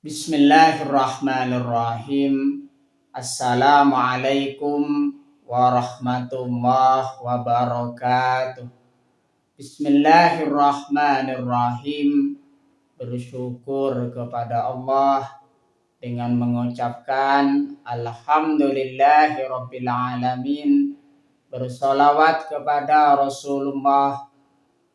Bismillahirrahmanirrahim. Assalamualaikum warahmatullahi wabarakatuh. Bismillahirrahmanirrahim. Bersyukur kepada Allah dengan mengucapkan Alhamdulillahirabbil alamin. Bersolawat kepada Rasulullah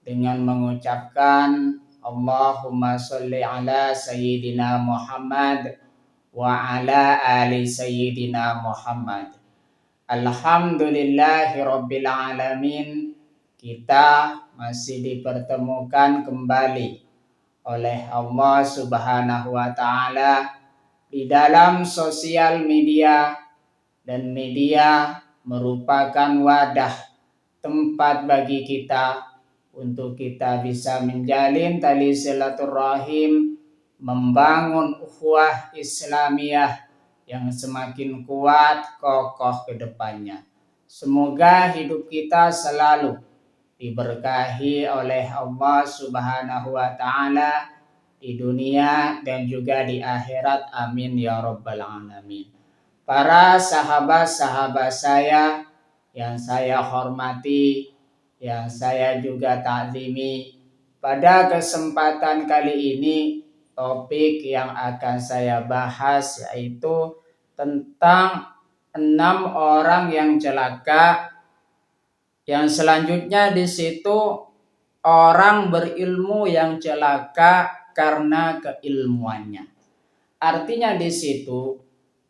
dengan mengucapkan Allahumma sholli ala Sayyidina Muhammad wa ala ali Sayyidina Muhammad. Alhamdulillahirabbil alamin. Kita masih dipertemukan kembali oleh Allah Subhanahu wa taala di dalam sosial media, dan media merupakan wadah tempat bagi kita untuk kita bisa menjalin tali silaturahim, membangun ukhuwah Islamiyah yang semakin kuat kokoh ke depannya. Semoga hidup kita selalu diberkahi oleh Allah Subhanahu wa taala di dunia dan juga di akhirat. Amin ya rabbal alamin. Para sahabat-sahabat saya yang saya hormati, yang saya juga takzimi, pada kesempatan kali ini topik yang akan saya bahas yaitu tentang 6 orang yang celaka. Yang selanjutnya di situ orang berilmu yang celaka karena keilmuannya. Artinya di situ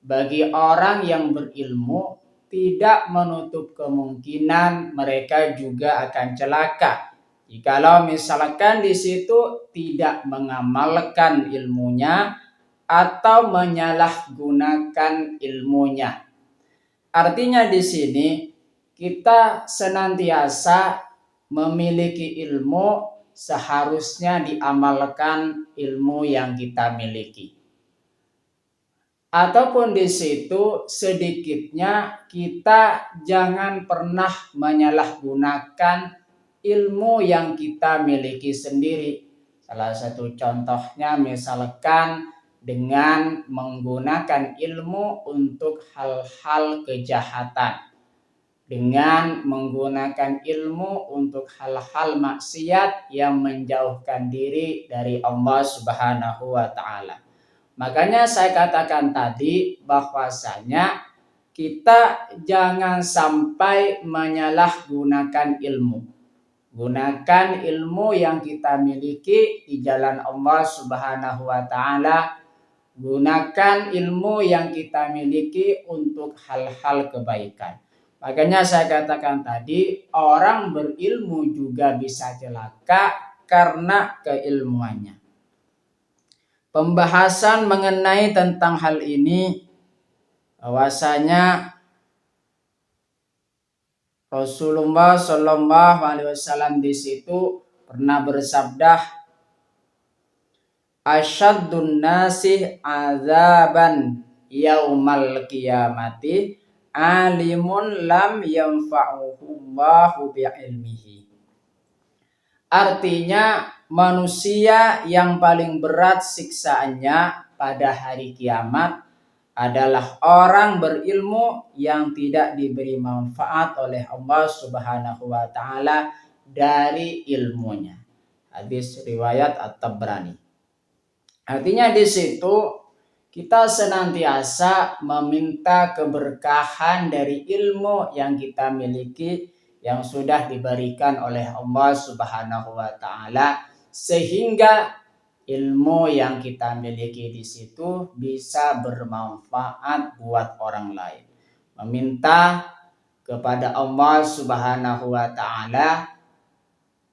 bagi orang yang berilmu tidak menutup kemungkinan mereka juga akan celaka jikalau misalkan di situ tidak mengamalkan ilmunya atau menyalahgunakan ilmunya. Artinya di sini kita senantiasa memiliki ilmu, seharusnya diamalkan ilmu yang kita miliki. Ataupun di situ sedikitnya kita jangan pernah menyalahgunakan ilmu yang kita miliki sendiri. Salah satu contohnya misalkan dengan menggunakan ilmu untuk hal-hal kejahatan, dengan menggunakan ilmu untuk hal-hal maksiat yang menjauhkan diri dari Allah Subhanahu wa taala. Makanya saya katakan tadi bahwasanya kita jangan sampai menyalahgunakan ilmu. Gunakan ilmu yang kita miliki di jalan Allah Subhanahu wa taala. Gunakan ilmu yang kita miliki untuk hal-hal kebaikan. Makanya saya katakan tadi, orang berilmu juga bisa celaka karena keilmuannya. Pembahasan mengenai tentang hal ini bahwasanya Rasulullah Shallallahu Alaihi Wasallam di situ pernah bersabda, "Asyaddun nasi azaban yaumal qiyamati alimun lam yanfa'uhullahu bi'ilmihi." Artinya manusia yang paling berat siksaannya pada hari kiamat adalah orang berilmu yang tidak diberi manfaat oleh Allah Subhanahu wa taala dari ilmunya. Hadis riwayat At-Tabrani. Artinya di situ kita senantiasa meminta keberkahan dari ilmu yang kita miliki, yang sudah diberikan oleh Allah Subhanahu wa taala, sehingga ilmu yang kita miliki di situ bisa bermanfaat buat orang lain. Meminta kepada Allah Subhanahu wa taala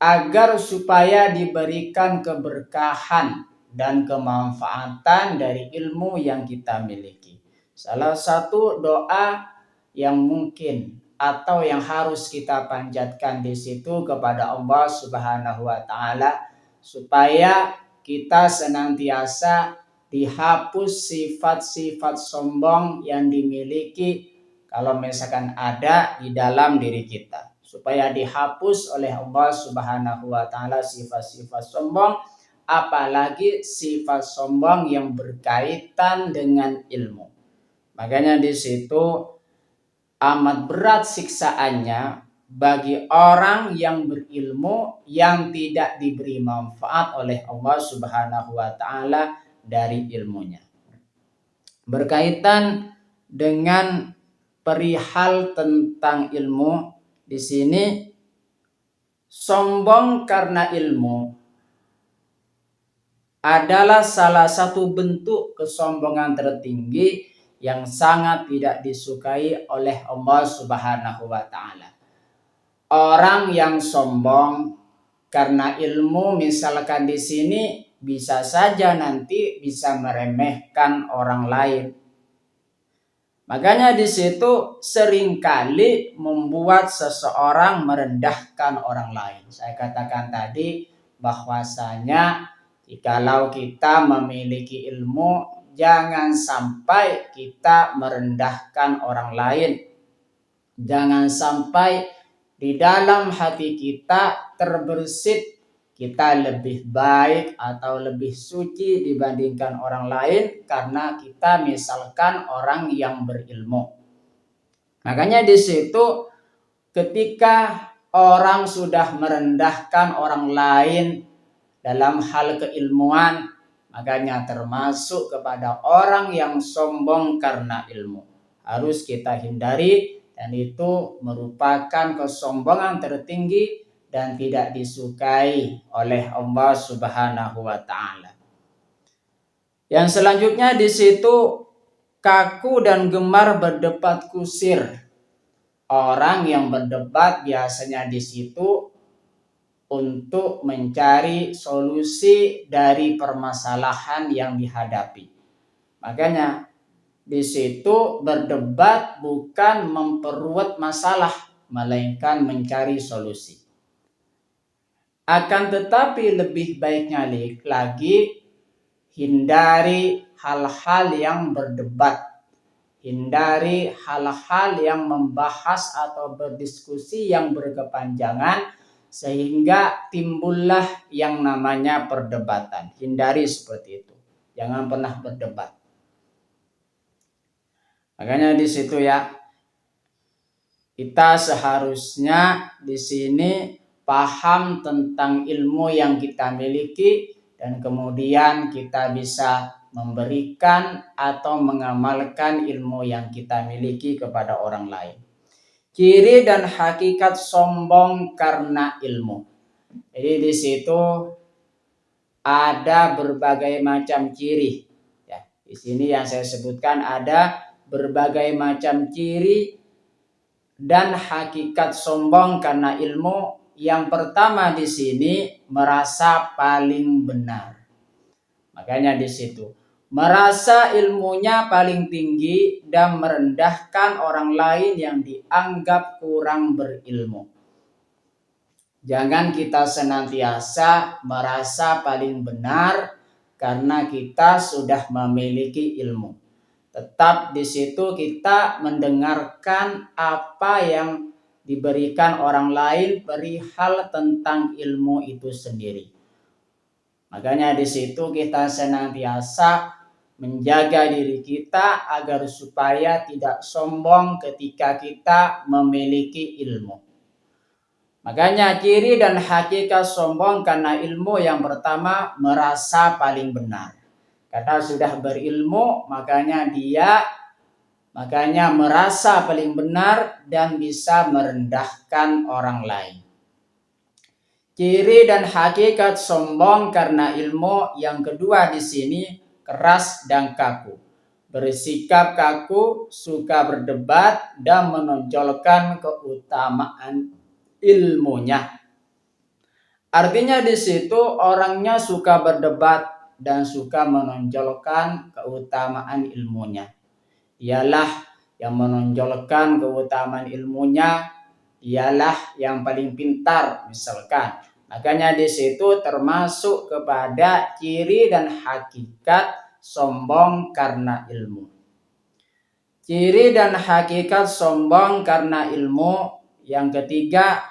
agar supaya diberikan keberkahan dan kemanfaatan dari ilmu yang kita miliki. Salah satu doa yang mungkin atau yang harus kita panjatkan di situ kepada Allah Subhanahu wa taala supaya kita senantiasa dihapus sifat-sifat sombong yang dimiliki kalau misalkan ada di dalam diri kita, supaya dihapus oleh Allah Subhanahu wa taala sifat-sifat sombong, apalagi sifat sombong yang berkaitan dengan ilmu. Makanya di situ amat berat siksaannya bagi orang yang berilmu yang tidak diberi manfaat oleh Allah Subhanahu wa taala dari ilmunya. Berkaitan dengan perihal tentang ilmu, di sini sombong karena ilmu adalah salah satu bentuk kesombongan tertinggi yang sangat tidak disukai oleh Allah Subhanahu wa taala. Orang yang sombong karena ilmu, misalkan di sini bisa saja nanti bisa meremehkan orang lain. Makanya di situ seringkali membuat seseorang merendahkan orang lain. Saya katakan tadi bahwasanya jikalau kita memiliki ilmu, jangan sampai kita merendahkan orang lain. Jangan sampai di dalam hati kita terbersit kita lebih baik atau lebih suci dibandingkan orang lain karena kita misalkan orang yang berilmu. Makanya di situ ketika orang sudah merendahkan orang lain dalam hal keilmuan, makanya termasuk kepada orang yang sombong karena ilmu. Harus kita hindari, dan itu merupakan kesombongan tertinggi dan tidak disukai oleh Allah Subhanahu wa taala. Yang selanjutnya di situ kaku dan gemar berdebat kusir. Orang yang berdebat biasanya di situ untuk mencari solusi dari permasalahan yang dihadapi. Makanya di situ berdebat bukan memperruat masalah, melainkan mencari solusi. Akan tetapi lebih baiknya lagi hindari hal-hal yang berdebat. Hindari hal-hal yang membahas atau berdiskusi yang berkepanjangan sehingga timbullah yang namanya perdebatan. Hindari seperti itu. Jangan pernah berdebat. Makanya di situ ya, kita seharusnya di sini paham tentang ilmu yang kita miliki dan kemudian kita bisa memberikan atau mengamalkan ilmu yang kita miliki kepada orang lain. Ciri dan hakikat sombong karena ilmu. Jadi di situ ada berbagai macam ciri. Ya, di sini yang saya sebutkan ada berbagai macam ciri dan hakikat sombong karena ilmu. Yang pertama di sini merasa paling benar. Makanya di situ merasa ilmunya paling tinggi dan merendahkan orang lain yang dianggap kurang berilmu. Jangan kita senantiasa merasa paling benar karena kita sudah memiliki ilmu. Tetap di situ kita mendengarkan apa yang diberikan orang lain perihal tentang ilmu itu sendiri. Makanya di situ kita senantiasa menjaga diri kita agar supaya tidak sombong ketika kita memiliki ilmu. Makanya ciri dan hakikat sombong karena ilmu yang pertama merasa paling benar. Karena sudah berilmu makanya merasa paling benar dan bisa merendahkan orang lain. Ciri dan hakikat sombong karena ilmu yang kedua di sini keras dan kaku. Bersikap kaku, suka berdebat dan menonjolkan keutamaan ilmunya. Artinya di situ orangnya suka berdebat dan suka menonjolkan keutamaan ilmunya. Ialah yang menonjolkan keutamaan ilmunya, ialah yang paling pintar misalkan. Makanya di situ termasuk kepada ciri dan hakikat sombong karena ilmu. Ciri dan hakikat sombong karena ilmu yang ketiga,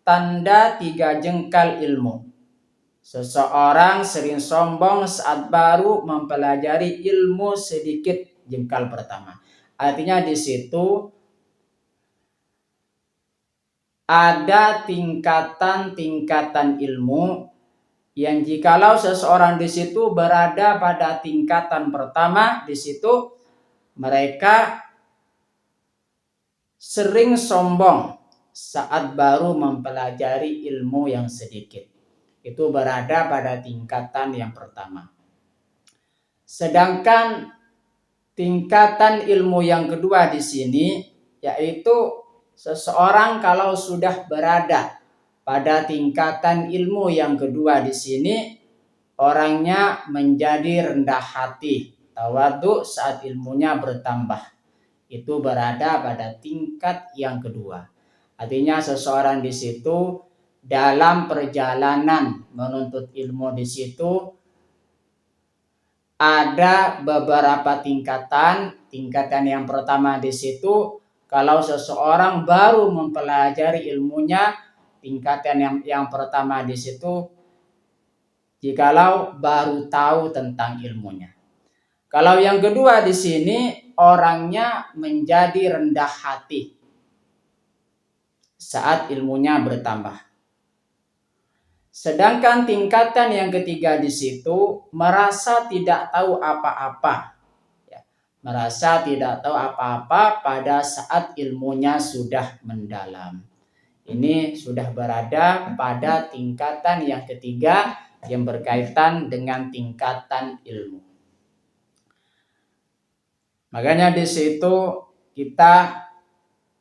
tanda tiga jengkal ilmu. Seseorang sering sombong saat baru mempelajari ilmu sedikit jengkal pertama. Artinya di situ ada tingkatan-tingkatan ilmu yang jikalau seseorang di situ berada pada tingkatan pertama, di situ mereka sering sombong saat baru mempelajari ilmu yang sedikit. Itu berada pada tingkatan yang pertama. Sedangkan tingkatan ilmu yang kedua di sini yaitu seseorang kalau sudah berada pada tingkatan ilmu yang kedua di sini, orangnya menjadi rendah hati, tawadhu saat ilmunya bertambah. Itu berada pada tingkat yang kedua. Artinya seseorang di situ dalam perjalanan menuntut ilmu di situ ada beberapa tingkatan. Tingkatan yang pertama di situ kalau seseorang baru mempelajari ilmunya, tingkatan yang pertama di situ jikalau baru tahu tentang ilmunya. Kalau yang kedua di sini orangnya menjadi rendah hati saat ilmunya bertambah. Sedangkan tingkatan yang ketiga di situ merasa tidak tahu apa-apa. Merasa tidak tahu apa-apa pada saat ilmunya sudah mendalam. Ini sudah berada pada tingkatan yang ketiga yang berkaitan dengan tingkatan ilmu. Makanya di situ kita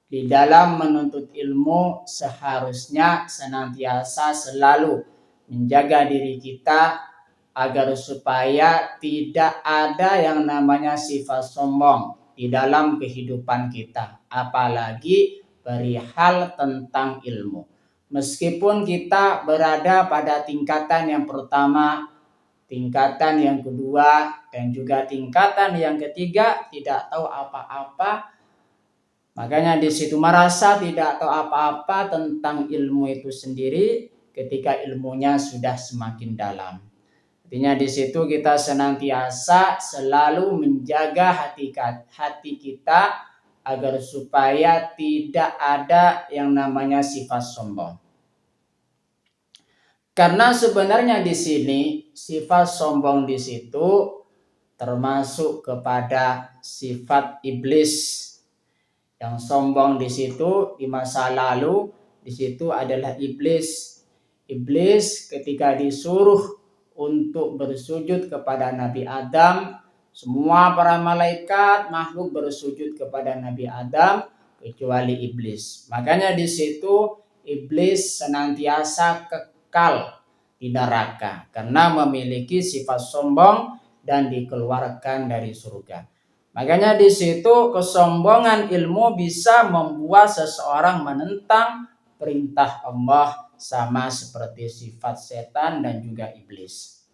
di dalam menuntut ilmu seharusnya senantiasa selalu menjaga diri kita agar supaya tidak ada yang namanya sifat sombong di dalam kehidupan kita, apalagi perihal tentang ilmu. Meskipun kita berada pada tingkatan yang pertama, tingkatan yang kedua, dan juga tingkatan yang ketiga tidak tahu apa-apa, makanya di situ merasa tidak tahu apa-apa tentang ilmu itu sendiri ketika ilmunya sudah semakin dalam. Artinya di situ kita senantiasa selalu menjaga hati kita agar supaya tidak ada yang namanya sifat sombong. Karena sebenarnya di sini sifat sombong di situ termasuk kepada sifat iblis. Yang sombong di situ di masa lalu di situ adalah iblis. Iblis ketika disuruh untuk bersujud kepada Nabi Adam, semua para malaikat makhluk bersujud kepada Nabi Adam kecuali iblis. Makanya di situ iblis senantiasa kekal di neraka karena memiliki sifat sombong dan dikeluarkan dari surga. Makanya di situ kesombongan ilmu bisa membuat seseorang menentang perintah Allah sama seperti sifat setan dan juga iblis.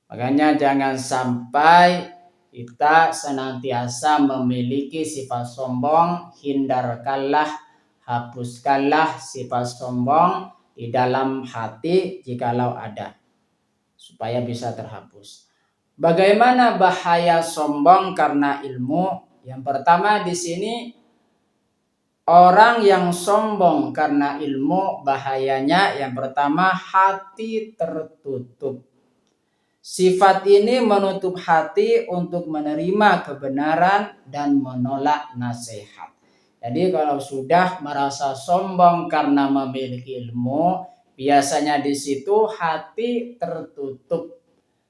Makanya jangan sampai kita senantiasa memiliki sifat sombong, hindarkanlah, hapuskanlah sifat sombong di dalam hati jikalau ada, supaya bisa terhapus. Bagaimana bahaya sombong karena ilmu? Yang pertama di sini orang yang sombong karena ilmu bahayanya yang pertama hati tertutup. Sifat ini menutup hati untuk menerima kebenaran dan menolak nasihat. Jadi kalau sudah merasa sombong karena memiliki ilmu, biasanya di situ hati tertutup.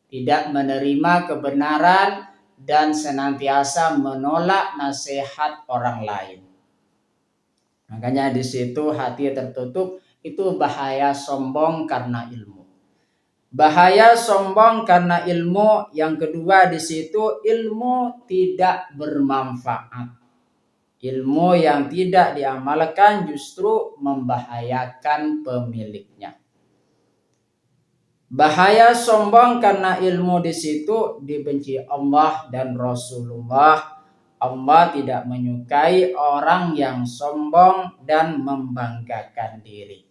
Tidak menerima kebenaran dan senantiasa menolak nasihat orang lain. Makanya di situ hati tertutup, itu bahaya sombong karena ilmu. Bahaya sombong karena ilmu yang kedua di situ ilmu tidak bermanfaat. Ilmu yang tidak diamalkan justru membahayakan pemiliknya. Bahaya sombong karena ilmu di situ dibenci Allah dan Rasulullah. Allah tidak menyukai orang yang sombong dan membanggakan diri.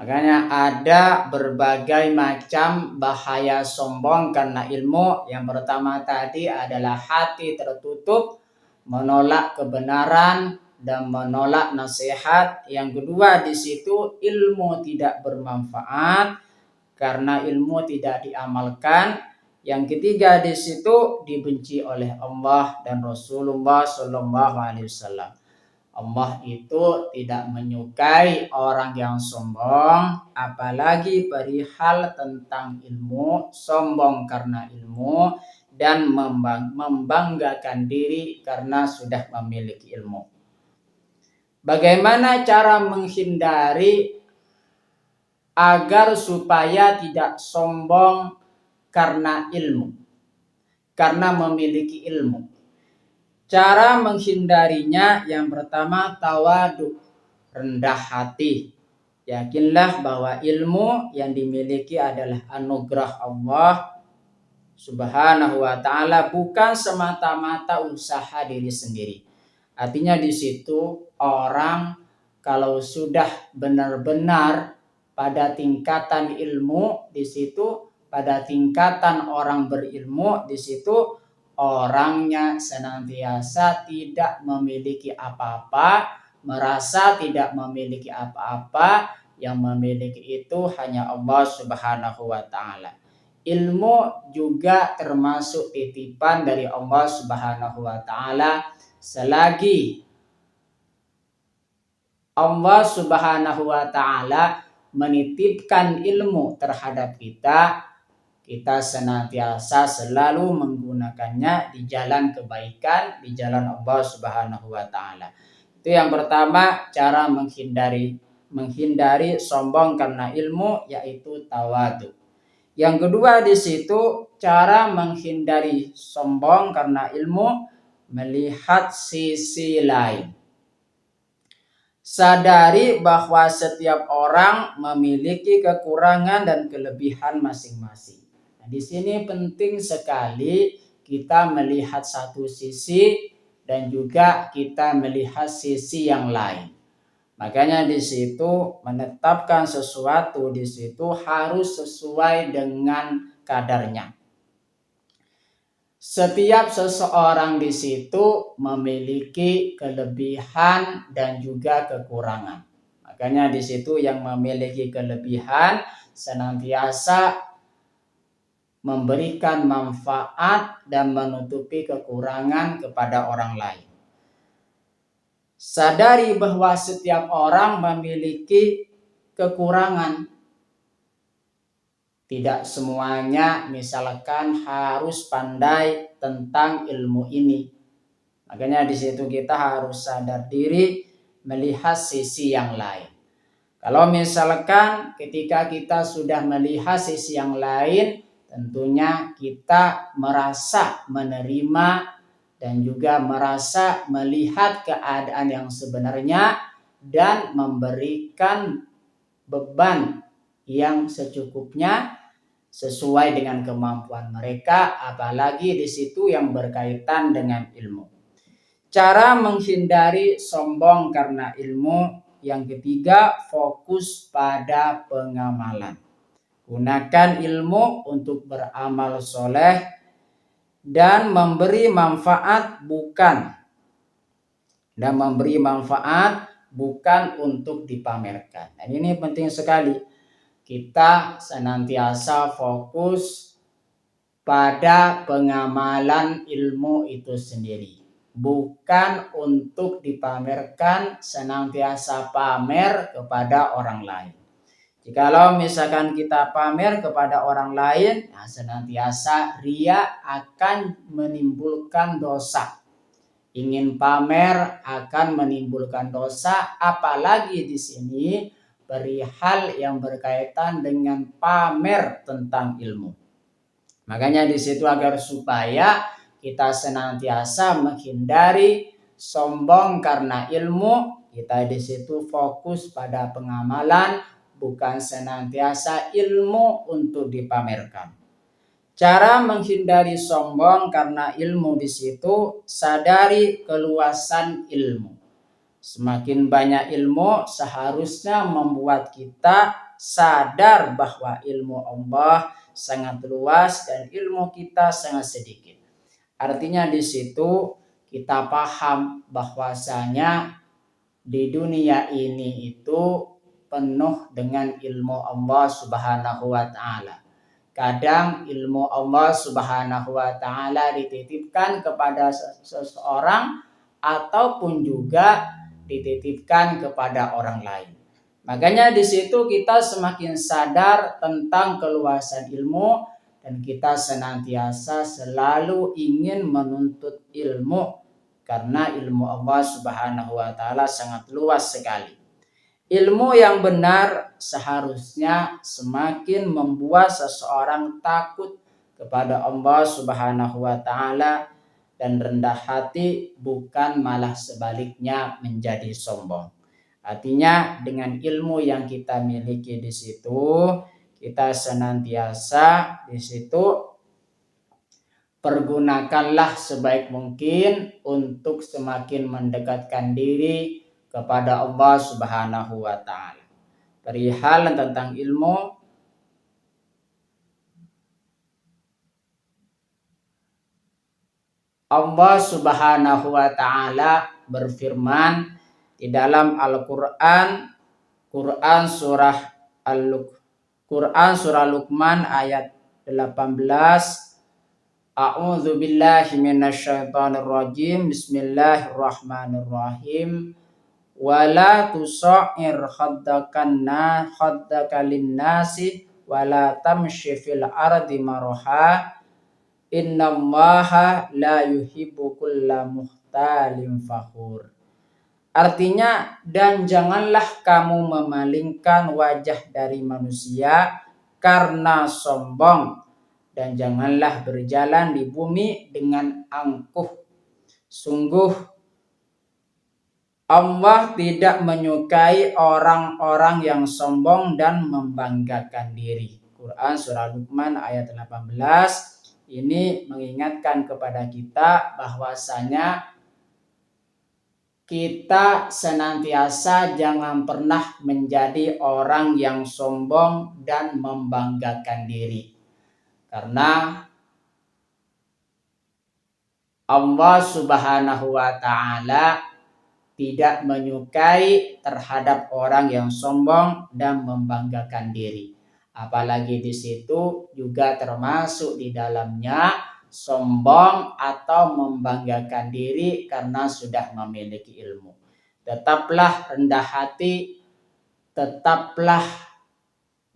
Makanya ada berbagai macam bahaya sombong karena ilmu. Yang pertama tadi adalah hati tertutup, menolak kebenaran dan menolak nasihat. Yang kedua di situ ilmu tidak bermanfaat karena ilmu tidak diamalkan. Yang ketiga di situ dibenci oleh Allah dan Rasulullah Shallallahu Alaihi Wasallam. Allah itu tidak menyukai orang yang sombong, apalagi perihal tentang ilmu, sombong karena ilmu, dan membanggakan diri karena sudah memiliki ilmu. Bagaimana cara menghindari agar supaya tidak sombong karena ilmu, karena memiliki ilmu? Cara menghindarinya yang pertama tawadu, rendah hati. Yakinlah bahwa ilmu yang dimiliki adalah anugerah Allah Subhanahu wa taala, bukan semata-mata usaha diri sendiri. Artinya di situ orang kalau sudah benar-benar pada tingkatan ilmu, di situ pada tingkatan orang berilmu, di situ orangnya senantiasa tidak memiliki apa-apa, merasa tidak memiliki apa-apa, yang memiliki itu hanya Allah Subhanahu wa taala. Ilmu juga termasuk titipan dari Allah Subhanahu wa taala. Selagi Allah Subhanahu wa taala menitipkan ilmu terhadap kita, kita senantiasa selalu menggunakannya di jalan kebaikan, di jalan Allah Subhanahu wa taala. Itu yang pertama, cara menghindari sombong karena ilmu, yaitu tawadu. Yang kedua di situ cara menghindari sombong karena ilmu, melihat sisi lain. Sadari bahwa setiap orang memiliki kekurangan dan kelebihan masing-masing. Nah, di sini penting sekali kita melihat satu sisi dan juga kita melihat sisi yang lain. Makanya di situ menetapkan sesuatu di situ harus sesuai dengan kadarnya. Setiap seseorang di situ memiliki kelebihan dan juga kekurangan. Makanya di situ yang memiliki kelebihan senantiasa memberikan manfaat dan menutupi kekurangan kepada orang lain. Sadari bahwa setiap orang memiliki kekurangan. Tidak semuanya misalkan harus pandai tentang ilmu ini. Makanya di situ kita harus sadar diri, melihat sisi yang lain. Kalau misalkan ketika kita sudah melihat sisi yang lain, tentunya kita merasa menerima dan juga merasa melihat keadaan yang sebenarnya dan memberikan beban yang secukupnya sesuai dengan kemampuan mereka, apalagi di situ yang berkaitan dengan ilmu. Cara menghindari sombong karena ilmu, yang ketiga, fokus pada pengamalan. Gunakan ilmu untuk beramal soleh dan memberi manfaat bukan untuk dipamerkan. Dan ini penting sekali. Kita senantiasa fokus pada pengamalan ilmu itu sendiri. Bukan untuk dipamerkan, senantiasa pamer kepada orang lain. Jikalau misalkan kita pamer kepada orang lain, senantiasa ria akan menimbulkan dosa. Ingin pamer akan menimbulkan dosa, apalagi di sini perihal yang berkaitan dengan pamer tentang ilmu. Makanya di situ agar supaya kita senantiasa menghindari sombong karena ilmu, kita di situ fokus pada pengamalan, bukan senantiasa ilmu untuk dipamerkan. Cara menghindari sombong karena ilmu di situ, sadari keluasan ilmu. Semakin banyak ilmu seharusnya membuat kita sadar bahwa ilmu Allah sangat luas dan ilmu kita sangat sedikit. Artinya di situ kita paham bahwasanya di dunia ini itu penuh dengan ilmu Allah Subhanahu wa taala. Kadang ilmu Allah Subhanahu wa taala dititipkan kepada seseorang ataupun juga dititipkan kepada orang lain. Makanya di situ kita semakin sadar tentang keluasan ilmu dan kita senantiasa selalu ingin menuntut ilmu karena ilmu Allah Subhanahu wa taala sangat luas sekali. Ilmu yang benar seharusnya semakin membuat seseorang takut kepada Allah Subhanahu wa taala dan rendah hati, bukan malah sebaliknya menjadi sombong. Artinya dengan ilmu yang kita miliki di situ, kita senantiasa di situ pergunakanlah sebaik mungkin untuk semakin mendekatkan diri kepada Allah Subhanahu wa taala. Perihal tentang ilmu, Allah Subhanahu wa taala berfirman di dalam Al-Qur'an, Quran surah Luqman ayat 18. A'udzu billahi minasyaitonir rajim. Bismillahirrahmanirrahim. Wala tusa'ir khaddaka linnasi wala tamshi fil ardi maraha innallaha la yuhibbu kulla mukhtalin fakhur. Artinya, dan janganlah kamu memalingkan wajah dari manusia karena sombong, dan janganlah berjalan di bumi dengan angkuh. Sungguh Allah tidak menyukai orang-orang yang sombong dan membanggakan diri. Quran surah Luqman ayat 18 ini mengingatkan kepada kita bahwasanya kita senantiasa jangan pernah menjadi orang yang sombong dan membanggakan diri. Karena Allah Subhanahu wa taala tidak menyukai terhadap orang yang sombong dan membanggakan diri. Apalagi di situ juga termasuk di dalamnya sombong atau membanggakan diri karena sudah memiliki ilmu. Tetaplah rendah hati, tetaplah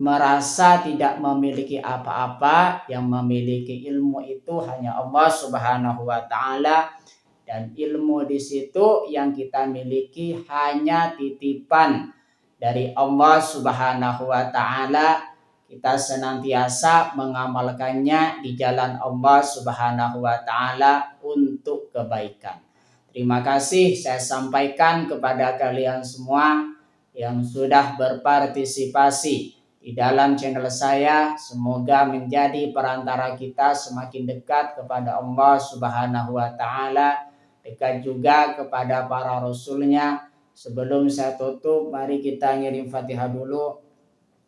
merasa tidak memiliki apa-apa. Yang memiliki ilmu itu hanya Allah Subhanahu wa taala. Dan ilmu di situ yang kita miliki hanya titipan dari Allah Subhanahu wa taala. Kita senantiasa mengamalkannya di jalan Allah Subhanahu wa taala untuk kebaikan. Terima kasih saya sampaikan kepada kalian semua yang sudah berpartisipasi di dalam channel saya. Semoga menjadi perantara kita semakin dekat kepada Allah Subhanahu wa taala, dekat juga kepada para rasulnya. Sebelum saya tutup, mari kita ngirim Fatihah dulu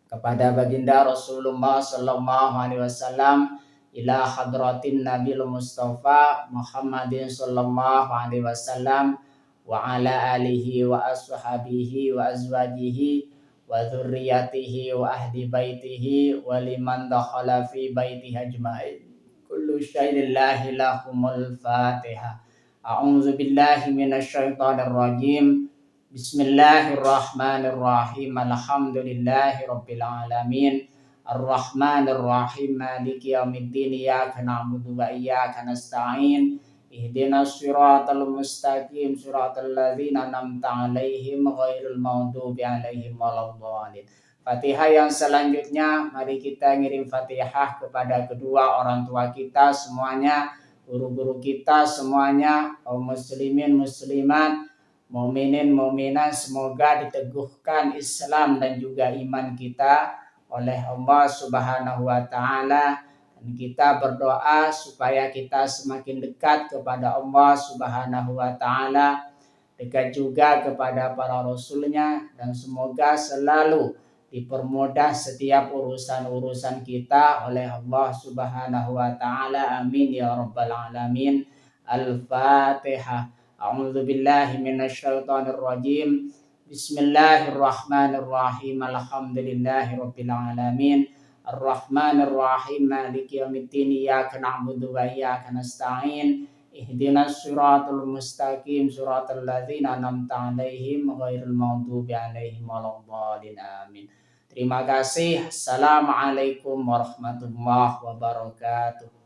kepada baginda Rasulullah sallallahu alaihi wasallam, ila hadratin Nabil Mustafa Muhammadin sallallahu alaihi wasallam wa ala alihi wa ashabihi wa azwajihi wa dzurriyyatihi wa ahli baitihi wa liman dakhala fi baitihi ajma'in. Kullu syai'in lillahi lahumul Fatihah. A'udzu billahi minasyaitonir rajim. Bismillahirrahmanirrahim. Alhamdulillahi rabbil alamin. Ar-Rahmanir Rahim. Maliki yaumiddin. Iyyaka na'budu wa iyyaka nasta'in. Ihdinas siratal mustaqim. Siratal ladzina an'amta 'alaihim ghairil maghdubi 'alaihim waladdallin. Fatihah yang selanjutnya, mari kita ngirim Fatihah kepada kedua orang tua kita semuanya, guru-guru kita semuanya, kaum muslimin muslimat, mukminin mukminat, semoga diteguhkan Islam dan juga iman kita oleh Allah Subhanahu wa taala. Dan kita berdoa supaya kita semakin dekat kepada Allah Subhanahu wa taala, dekat juga kepada para rasulnya, dan semoga selalu dipermudah setiap urusan-urusan kita oleh Allah Subhanahu wa taala. Amin ya rabbal alamin. Al-Fatihah. A'udzu billahi minasyaitonir rajim. Bismillahirrahmanirrahim. Alhamdulillahi rabbil alamin. Ar-Rahmanir Rahim. Maliki yaumiddin. Iyyaka na'budu wa iyyaka nasta'in. Ihdinas siratal mustaqim. Siratal ladzina an'amta 'alaihim ghairil maghdubi 'alaihim waladdallin. Amin. Terima kasih. Assalamualaikum warahmatullahi wabarakatuh.